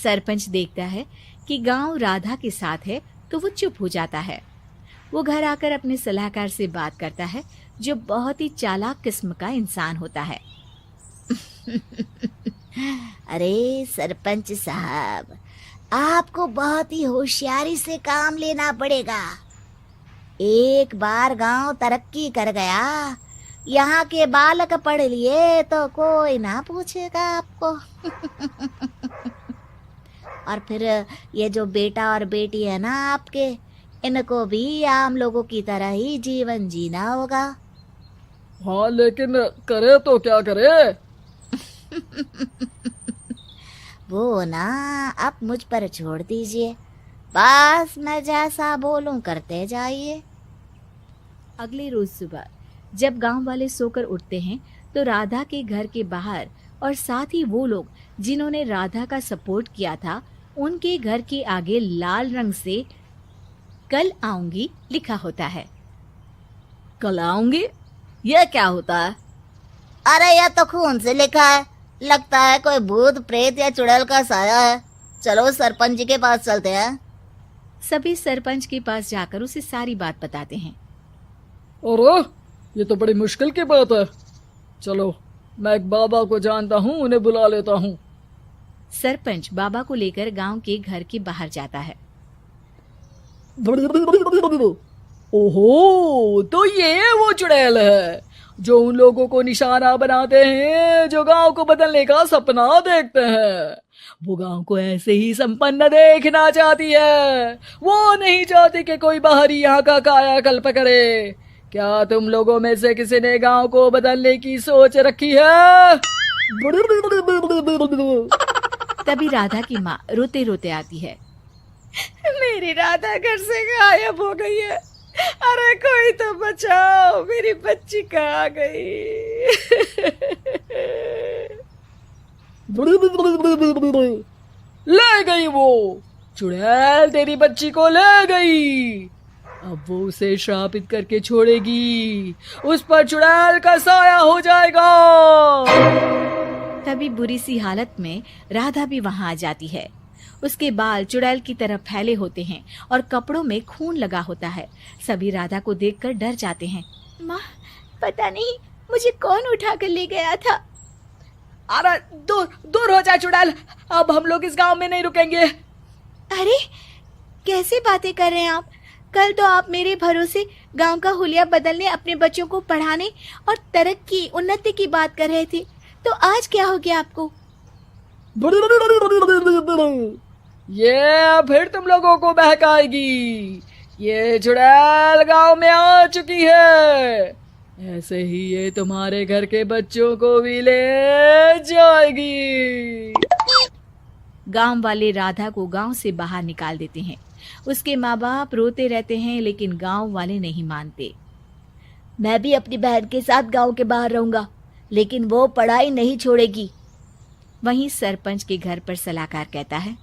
सरपंच देखता है कि गांव राधा के साथ है तो वो चुप हो जाता है। वो घर आकर अपने सलाहकार से बात करता है, जो बहुत ही चालाक किस्म का इंसान होता है। अरे सरपंच साहब, आपको बहुत ही होशियारी से काम लेना पड़ेगा। एक बार गांव तरक्की कर गया, यहाँ के बालक पढ़ लिए तो कोई ना पूछेगा आपको। और फिर ये जो बेटा और बेटी है ना आपके, इनको भी आम लोगों की तरह ही जीवन जीना होगा। हाँ, लेकिन करे तो क्या करे? वो ना आप मुझ पर छोड़ दीजिए, बस मैं जैसा बोलूं करते जाइए। अगले रोज सुबह जब गांव वाले सोकर उठते हैं तो राधा के घर के बाहर और साथ ही वो लोग जिन्होंने राधा का सपोर्ट किया था, उनके घर के आगे लाल रंग से कल आऊंगी लिखा होता है। कल आऊंगी? यह क्या होता है? अरे यह तो खून से लिखा है, लगता है कोई भूत प्रेत या चुड़ैल का साया है। चलो सरपंच जी के पास चलते हैं। सभी सरपंच के पास जाकर उसे सारी बात बताते हैं। अरे ये तो बड़ी मुश्किल की बात है। चलो, मैं एक बाबा को जानता हूँ, उन्हें बुला लेता हूँ। सरपंच बाबा को लेकर गांव के घर के बाहर जाता है। ओहो, तो ये वो चुड़ैल है जो उन लोगों को निशाना बनाते हैं जो गांव को बदलने का सपना देखते हैं। वो गांव को ऐसे ही संपन्न देखना चाहती है। वो नहीं चाहती कि कोई बाहरी यहाँ का कायाकल्प करे। क्या तुम लोगों में से किसी ने गांव को बदलने की सोच रखी है? तभी राधा की माँ रोते रोते आती है। मेरी राधा घर से गायब हो गई है। अरे कोई तो बचाओ, मेरी बच्ची कहाँ गई? ले गई वो चुड़ैल, तेरी बच्ची को ले गई। अब वो उसे श्रापित करके छोड़ेगी, उस पर चुड़ैल का साया हो जाएगा। तभी बुरी सी हालत में राधा भी वहां आ जाती है। उसके बाल चुड़ैल की तरह फैले होते हैं और कपड़ों में खून लगा होता है। सभी राधा को देखकर डर जाते हैं। माँ, पता नहीं मुझे कौन उठा कर ले गया था। अरे दूर दूर हो जा चुड़ैल, अब हम लोग इस गांव में नहीं रुकेंगे। अरे कैसे बातें कर रहे हैं आप? कल तो आप मेरे भरोसे गांव का हुलिया बदलने, अपने बच्चों को पढ़ाने और तरक्की उन्नति की बात कर रहे थे, तो आज क्या हो गया आपको? ये फिर तुम लोगों को बहकाएगी। ये चुड़ैल गांव में आ चुकी है, ऐसे ही ये तुम्हारे घर के बच्चों को भी ले जाएगी। गांव वाले राधा को गांव से बाहर निकाल देते हैं। उसके माँ बाप रोते रहते हैं, लेकिन गांव वाले नहीं मानते। मैं भी अपनी बहन के साथ गांव के बाहर रहूंगा, लेकिन वो पढ़ाई नहीं छोड़ेगी। वहीं सरपंच के घर पर सलाहकार कहता है।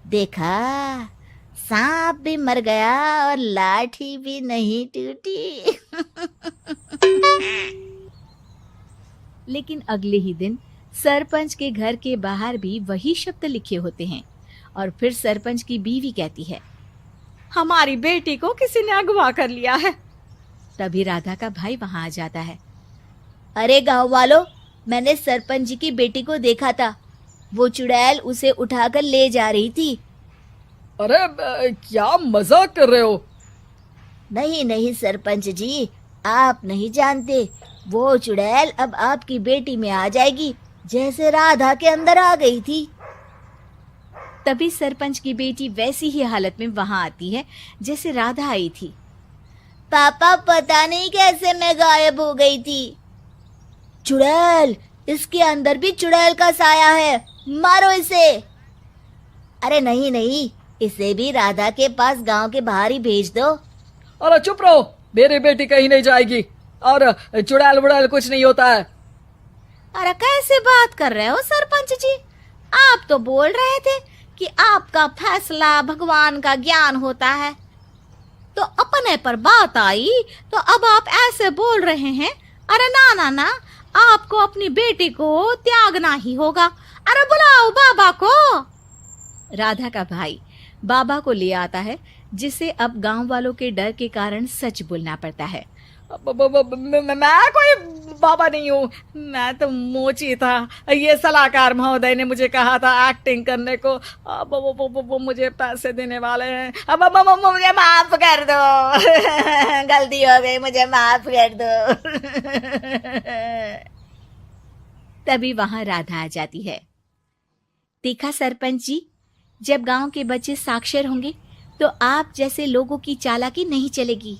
देखा, सांप भी मर गया और लाठी भी नहीं टूटी। लेकिन अगले ही दिन सरपंच के घर के बाहर भी वही शब्द लिखे होते हैं। और फिर सरपंच की बीवी कहती है, हमारी बेटी को किसी ने अगवा कर लिया है। तभी राधा का भाई वहां आ जाता है। अरे गांव वालों, मैंने सरपंच जी की बेटी को देखा था। वो चुड़ैल उसे उठाकर ले जा रही थी। अरे क्या मजाक कर रहे हो? नहीं नहीं सरपंच जी, आप नहीं जानते। वो चुड़ैल अब आपकी बेटी में आ जाएगी, जैसे राधा के अंदर आ गई थी। तभी सरपंच की बेटी वैसी ही हालत में वहां आती है जैसे राधा आई थी। पापा, पता नहीं कैसे मैं गायब हो गई थी। चुड़ैल, इसके अंदर भी चुड़ैल का साया है, मारो इसे। अरे नहीं नहीं, इसे भी राधा के पास गांव के बाहर ही भेज दो। अरे चुप रहो, मेरी बेटी कहीं नहीं जाएगी और चुड़ैल वुड़ैल कुछ नहीं होता है। अरे कैसे बात कर रहे हो सरपंच जी? आप तो बोल रहे थे कि आपका फैसला भगवान का ज्ञान होता है, तो अपने पर बात आई तो अब आप ऐसे बोल रहे हैं। अरे ना ना ना, आपको अपनी बेटी को त्यागना ही होगा। अरे बुलाओ बाबा को। राधा का भाई बाबा को ले आता है, जिसे अब गांव वालों के डर के कारण सच बोलना पड़ता है। मैं कोई बाबा नहीं हूँ, मैं तो मोची था। ये सलाहकार महोदय ने मुझे कहा था एक्टिंग करने को। अब वो मुझे पैसे देने वाले हैं। अब मुझे माफ कर दो। गलती हो गई, मुझे माफ कर दो। तभी वहां राधा आ जाती है। देखा सरपंच जी, जब गांव के बच्चे साक्षर होंगे तो आप जैसे लोगों की चालाकी नहीं चलेगी।